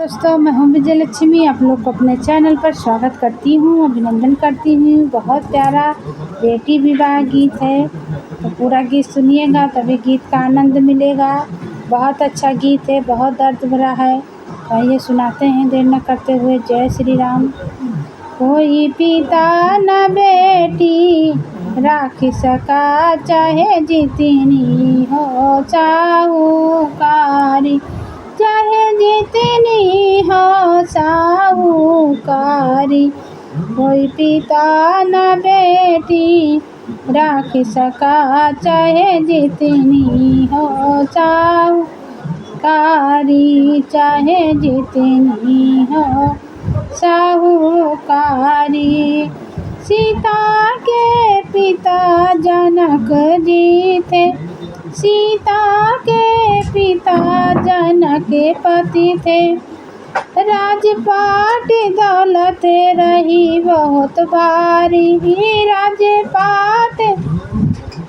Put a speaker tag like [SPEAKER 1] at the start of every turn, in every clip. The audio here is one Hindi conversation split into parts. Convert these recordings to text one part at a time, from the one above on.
[SPEAKER 1] दोस्तों, मैं हूं विजय लक्ष्मी। आप लोग को अपने चैनल पर स्वागत करती हूं, अभिनंदन करती हूं। बहुत प्यारा बेटी विवाह गीत है, तो पूरा गीत सुनिएगा तभी गीत का आनंद मिलेगा। बहुत अच्छा गीत है, बहुत दर्द भरा है। आइए सुनाते हैं देर न करते हुए। जय श्री राम। कोई पिता न बेटी राख सका, चाहे जितनी हो साहूकारी, चाहे जितनी हो साहूकारी। कोई पिता न बेटी राख सका, चाहे जितनी हो साहूकारी, चाहे जितनी हो साहूकारी। सीता के पिता जनक जी थे, सीता के पिता जनक के पति थे। राजपाट दौलत रही बहुत भारी, राजपाट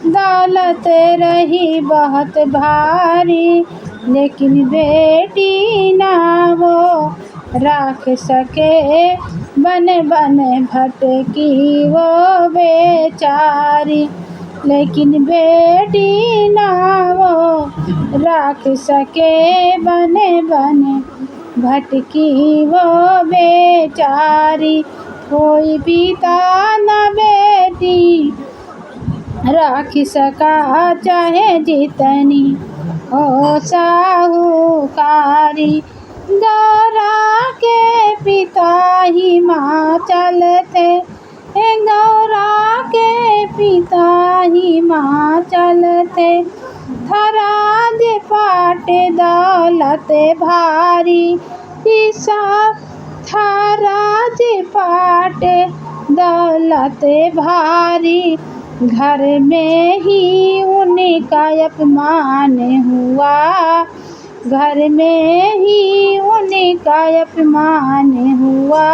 [SPEAKER 1] दौलत रही बहुत भारी। लेकिन बेटी ना वो राख सके, बन बन भटकी वो बेचारी। लेकिन बेटी ना वो राख सके, बन बन भटकी वो बेचारी। कोई पिता न बेटी राख सका, चाहे जितनी हो साहूकारी। गौरा के पिता हिमाचल थे, गौरा के पिता हिमाचल थे। था राजपाट दौलत भारी, था राजपाट दौलत भारी। घर में ही उनका अपमान हुआ, घर में ही उनका अपमान हुआ।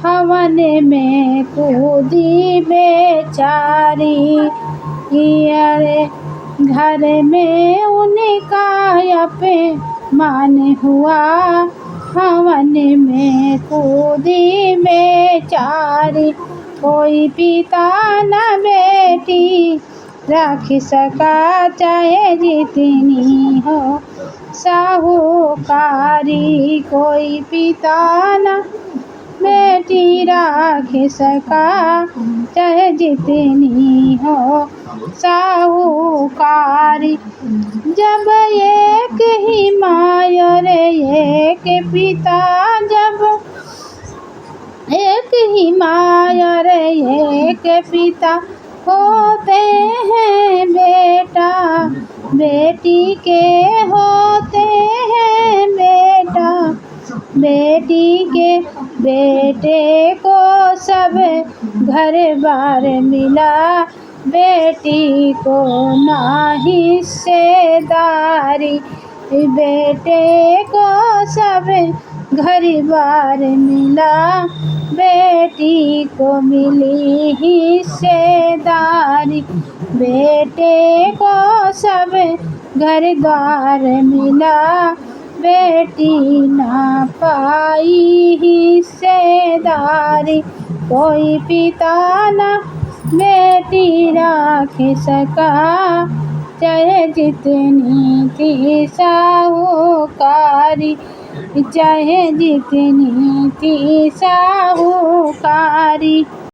[SPEAKER 1] हवन में कूदी बेचारी, अरे घर में उनका अपमान हुआ। हवन में कूदी बेचारी। कोई पिता न बेटी राख सका, चाहे जितनी हो साहूकारी। कोई पिता न बेटी राख सका, चाहे जितनी हो साहूकारी। जब एक ही माँ और एक पिता, जब एक ही माँ और एक पिता होते हैं बेटा बेटी के, होते हैं बेटा बेटी के। बेटे को सब घर बार मिला, बेटी को ना हिस्सेदारी। बेटे को सब घर बार मिला, बेटी को मिली हिस्सेदारी। बेटे को सब घर द्वार मिला, बेटी ना पाई हिस्सेदारी। कोई पिता न बेटी राख सका, चाहे जितनी थी साहूकारी, चाहे जितनी थी साहूकारी।